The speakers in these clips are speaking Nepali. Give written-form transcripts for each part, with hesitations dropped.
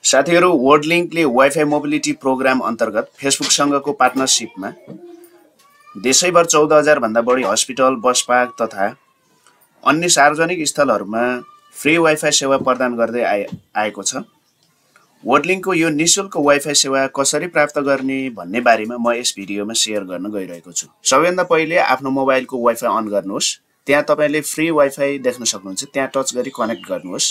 साथीहरु वर्ल्डलिंकले वाइफाई मोबिलिटी प्रोग्राम अन्तर्गत फेसबुकसँगको पार्टनरशिपमा देशैभर 14,000 भन्दा बढी हस्पिटल, बसपार्क तथा अन्य सार्वजनिक स्थलहरूमा फ्री वाइफाई सेवा प्रदान गर्दै आएको छ। वर्ल्डलिंकको यो निशुल्क वाइफाई सेवा कसरी प्राप्त गर्ने भन्ने बारेमा म यस भिडियोमा शेयर गर्न गइरहेको छु। सबैभन्दा पहिले आफ्नो मोबाइलको वाइफाई अन गर्नुहोस्। त्यहाँ तपाईले फ्री वाइफाई देख्न सक्नुहुन्छ। त्यहाँ टच गरी कनेक्ट गर्नुहोस्।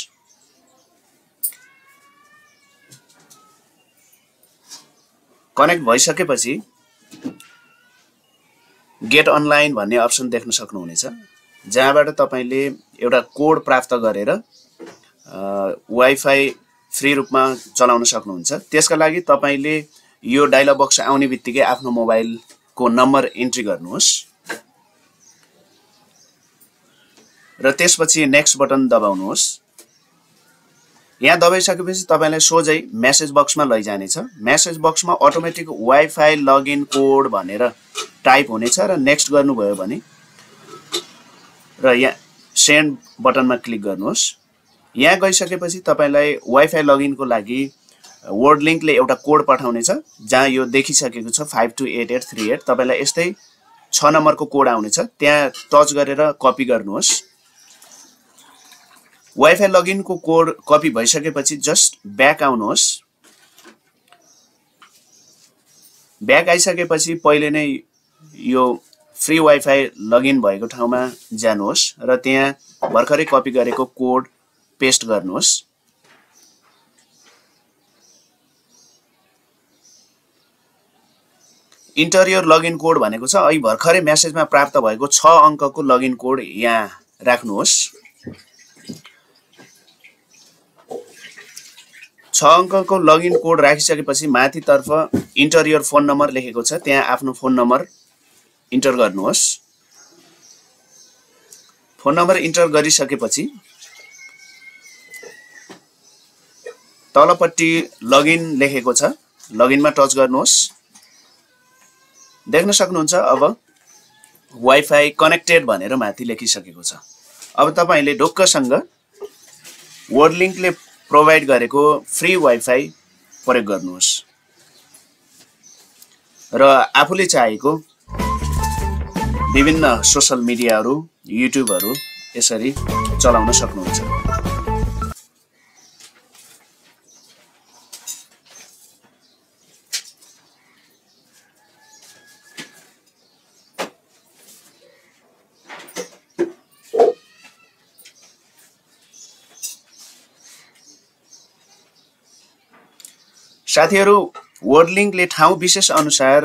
कनेक्ट भइसकेपछि गेट अनलाइन भन्ने अप्सन देख्न सक्नुहुनेछ, जहाँबाट तपाईले एउटा कोड प्राप्त गरेर वाइफाई फ्री रूपमा चलाउन सक्नुहुन्छ। त्यसका लागि तपाईले यो डायलग बक्स आउने बित्तिकै आफ्नो मोबाइलको नम्बर इन्ट्री गर्नुहोस् र त्यसपछि नेक्स्ट बटन दबाउनुहोस्। यहाँ दबाइसकेपछि तपाईलाई सोझै मेसेज बक्समा लैजानेछ। मेसेज बक्समा अटोमेटिक वाइफाई लगइन कोड भनेर टाइप हुनेछ र नेक्स्ट गर्नुभयो भने र यहाँ सेन्ड बटनमा क्लिक गर्नुहोस्। यहाँ गइसकेपछि तपाईलाई वाइफाई लगइनको लागि वर्ल्डलिंकले एउटा कोड पठाउनेछ, जहाँ यो देखिसकेको छ 528838। तपाईलाई यस्तै 6 नम्बरको कोड आउनेछ। त्यहाँ टच गरेर कपी गर्नुहोस्। वाइफाई लगइनको कोड कपी भइसकेपछि जस्ट ब्याक आउनुहोस्। ब्याक आइसकेपछि पहिले नै यो फ्री वाइफाई लगइन भएको ठाउँमा जानुहोस् र त्यहाँ भर्खरै कपी गरेको कोड पेस्ट गर्नुहोस्। इन्टर योर लगइन कोड भनेको छ। अहिले भर्खरै मेसेजमा प्राप्त भएको 6 अङ्कको लगइन कोड यहाँ राख्नुहोस्। 6 अङ्कको लगइन कोड राखिसकेपछि माथितर्फ इन्टर योर फोन नम्बर लेखेको छ। त्यहाँ आफ्नो फोन नम्बर इन्टर गर्नुहोस्। फोन नम्बर इन्टर गरिसकेपछि तलपट्टि लगइन लेखेको छ। लगइनमा टच गर्नुहोस्। देख्न सक्नुहुन्छ अब वाइफाई कनेक्टेड भनेर माथि लेखिसकेको छ। अब तपाईले ढुक्कसँग वर्ल्डलिंकले प्रोभाइड गरेको फ्री वाइफाई प्रयोग गर्नुहोस् र आफूले चाहेको विभिन्न सोशल मिडियाहरू, युट्युबहरू यसरी चलाउन सक्नुहुन्छ। साथीहरु, वर्ल्डलिंकले ठाउँ विशेष अनुसार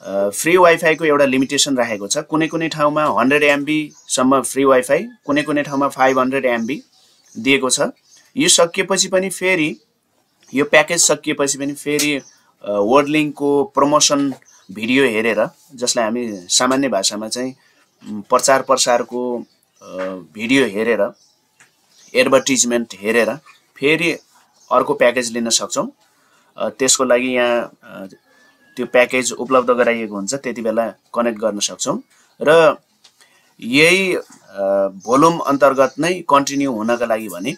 फ्री वाइफाई को एउटा लिमिटेसन राखेको छ। कुनै कुनै ठाउँमा 100 MB सम्म फ्री वाइफाई, कुनै कुनै ठाउँमा 500 MB दिएको छ। यो सकिएपछि पनि फेरि यो प्याकेज सकिएपछि पनि फेरि वर्ल्डलिंकको प्रमोसन भिडियो हेरेर, जसलाई हामी सामान्य भाषामा चाहिँ प्रचार प्रसारको भिडियो हेरेर, एडभर्टाइजमेन्ट हेरेर फेरि अर्को प्याकेज लिन सक्छौं। त्यसको लागि यहाँ त्यो प्याकेज उपलब्ध गराइएको हुन्छ, त्यतिबेला कनेक्ट गर्न सक्छौं र यही भोल्युम अन्तर्गत नै कन्टिन्यू हुनका लागि भने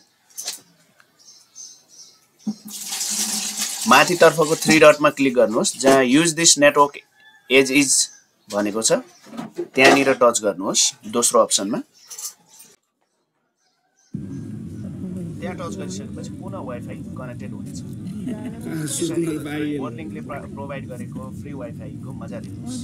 माथितर्फको 3 डटमा क्लिक गर्नुहोस्, जहाँ use this network as is भनेको छ। त्यहाँनिर टच गर्नुहोस् दोस्रो अप्सनमा। त्यहाँ टच गरिसकेपछि पुनः वाइफाई कनेक्टेड हुनेछ। वर्ल्डलिंकले प्रोभाइड गरेको फ्री वाइफाई को मजा लिनुहोस्।